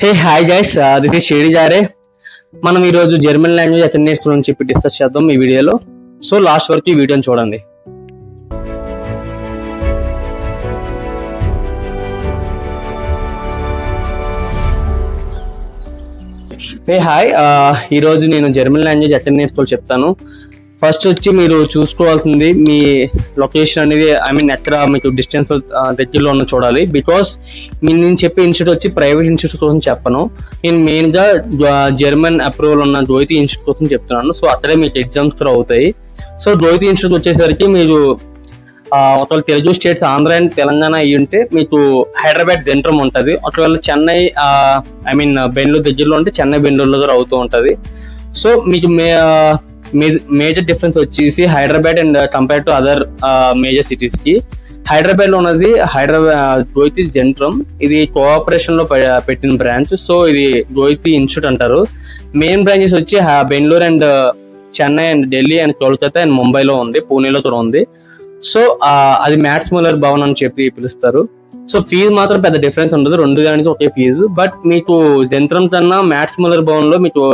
Hey hi guys, this is షేడి జారే. మనం ఈరోజు జర్మన్ లాంగ్వేజ్ ఎట్లా నేర్చుకోవాలని చెప్పి డిస్కస్ చేద్దాం ఈ వీడియోలో. సో లాస్ట్ వరకు ఈ వీడియోని చూడండి. హే హాయ్, ఈరోజు నేను జర్మన్ లాంగ్వేజ్ ఎట్లా నేర్చుకోవాలో చెప్తాను. ఫస్ట్ వచ్చి మీరు చూసుకోవాల్సింది మీ లొకేషన్ అనేది, ఎక్కడ మీకు డిస్టెన్స్ దగ్గరలో ఉన్న చూడాలి. బికాస్ నేను చెప్పే ఇన్స్టిట్యూట్ వచ్చి ప్రైవేట్ ఇన్స్టిట్యూట్ కోసం చెప్పను. నేను మెయిన్గా జర్మన్ అప్రూవల్ ఉన్న ద్వైతి ఇన్స్టిట్యూట్ కోసం చెప్తున్నాను. సో అక్కడే మీకు ఎగ్జామ్స్ కూడా అవుతాయి. సో ద్వైతి ఇన్స్టిట్యూట్ వచ్చేసరికి మీరు ఒకవేళ తెలుగు స్టేట్స్ ఆంధ్ర అండ్ తెలంగాణ అయ్యి ఉంటే మీకు హైదరాబాద్ జెంట్రం ఉంటుంది. ఒకవేళ చెన్నై బెంగళూరు దగ్గరలో ఉంటే చెన్నై బెంగళూరులో కూడా అవుతూ ఉంటుంది. సో మీకు మేజర్ డిఫరెన్స్ వచ్చేసి Hyderabad and compare to other major cities కి, హైదరాబాద్ లో ఉన్నది ద్వైతి జెంట్రం. ఇది కోఆపరేషన్ లో పెట్టిన బ్రాంచ్. సో ఇది ద్వైతి ఇన్స్టిట్యూట్ అంటారు. మెయిన్ బ్రాంచెస్ వచ్చి Bengaluru and Chennai and Delhi and Kolkata and ముంబైలో ఉంది, పూణేలో కూడా ఉంది. సో అది మ్యాథ్స్ మూలర్ భవన్ అని చెప్పి పిలుస్తారు. సో ఫీజు మాత్రం పెద్ద డిఫరెన్స్ ఉండదు, రెండు దానికి ఒకే ఫీజు. బట్ మీకు జంత్రం కన్నా మ్యాథ్స్ మూలర్ భవన్ లో మీకు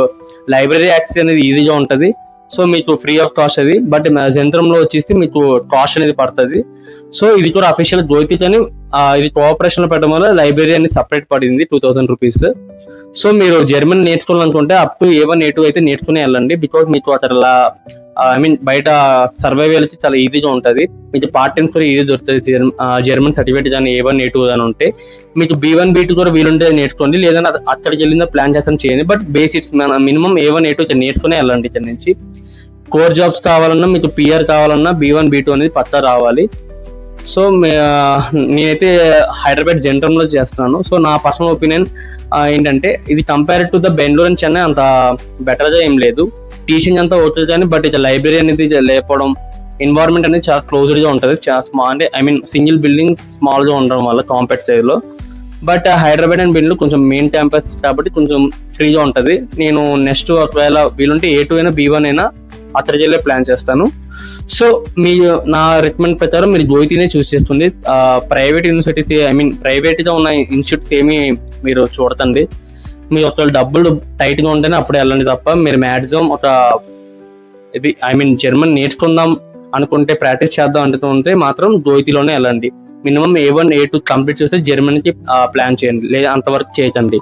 లైబ్రరీ యాక్సెస్ అనేది ఈజీగా ఉంటుంది. సో మీకు ఫ్రీ ఆఫ్ కాస్ట్ అది. బట్ జంత్రంలో వచ్చేసి మీకు కాస్ట్ అనేది పడుతుంది. సో ఇది కూడా అఫీషియల్ ద్వైతి, కానీ ఇది కోఆపరేషన్ లో పెట్టడం వల్ల లైబ్రరీ అనేది సపరేట్ పడింది 2000 రూపీస్. సో మీరు జర్మన్ నేర్చుకోవాలనుకుంటే అప్ టు A1 A2 అయితే నేర్చుకుని వెళ్ళండి. బికాస్ మీకు అక్కడ బయట సర్వైవల్ వచ్చి చాలా ఈజీగా ఉంటుంది. మీకు పార్ట్ టైం కూడా ఈజీ దొరుకుతుంది. జర్మన్ సర్టిఫికేట్ కానీ A1 A2 అని ఉంటే మీకు B1 B2 కూడా వీలుంటే నేర్చుకోండి, లేదంటే అక్కడికి వెళ్ళిందో ప్లాన్ చేస్తాను చేయండి. But basics minimum A1 A2 నేర్చుకునే వెళ్ళండి. ఇక్కడ నుంచి కోర్ జాబ్స్ కావాలన్నా, మీకు PR కావాలన్నా B1 B2 అనేది పక్కా రావాలి. సో నేనైతే హైదరాబాద్ జెంట్రంలో చేస్తున్నాను. సో నా పర్సనల్ ఒపీనియన్ ఏంటంటే ఇది compare to the Bengaluru and Chennai అంత బెటర్గా ఏం లేదు. టీచింగ్ అంతా అవుతుంది కానీ బట్ ఇక లైబ్రరీ అనేది లేకపోవడం, ఎన్వైరన్మెంట్ అనేది చాలా క్లోజ్డ్ గా ఉంటుంది. చాలా స్మాల్, సింగిల్ బిల్డింగ్ స్మాల్ గా ఉండడం వల్ల కాంపాక్ట్ సైజ్ లో. బట్ హైదరాబాద్ అండ్ బెంగళూరు కొంచెం మెయిన్ క్యాంపస్ కాబట్టి కొంచెం ఫ్రీగా ఉంటుంది. నేను నెక్స్ట్ ఒకవేళ వీలుంటే A2 అయినా B1 అయినా అక్కడికి వెళ్ళే ప్లాన్ చేస్తాను. సో నా రికమెండ్ ప్రకారం మీరు ద్వైతినే చూస్ చేసుకోండి. ప్రైవేట్ యూనివర్సిటీస్ ప్రైవేట్ గా ఉన్న ఇన్స్టిట్యూట్స్ ఏమి మీరు చూడతండి. మీరు ఒకవేళ డబ్బులు టైట్ గా ఉంటేనే అప్పుడే వెళ్ళండి తప్ప మీరు మాక్సిమం ఇది జర్మన్ నేర్చుకుందాం అనుకుంటే, ప్రాక్టీస్ చేద్దాం అనుకుంటే మాత్రం ద్వైతిలోనే వెళ్ళండి. మినిమం A1 A2 కంప్లీట్ చేస్తే జర్మన్కి ప్లాన్ చేయండి, లేదా అంతవరకు చేయకండి.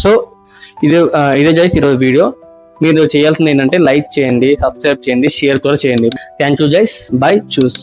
సో ఇదే గైస్ ఈరోజు వీడియో. మీరు చేయాల్సింది ఏంటంటే లైక్ చేయండి, సబ్స్క్రైబ్ చేయండి, షేర్ కూడా చేయండి. Thank you guys, by, choose.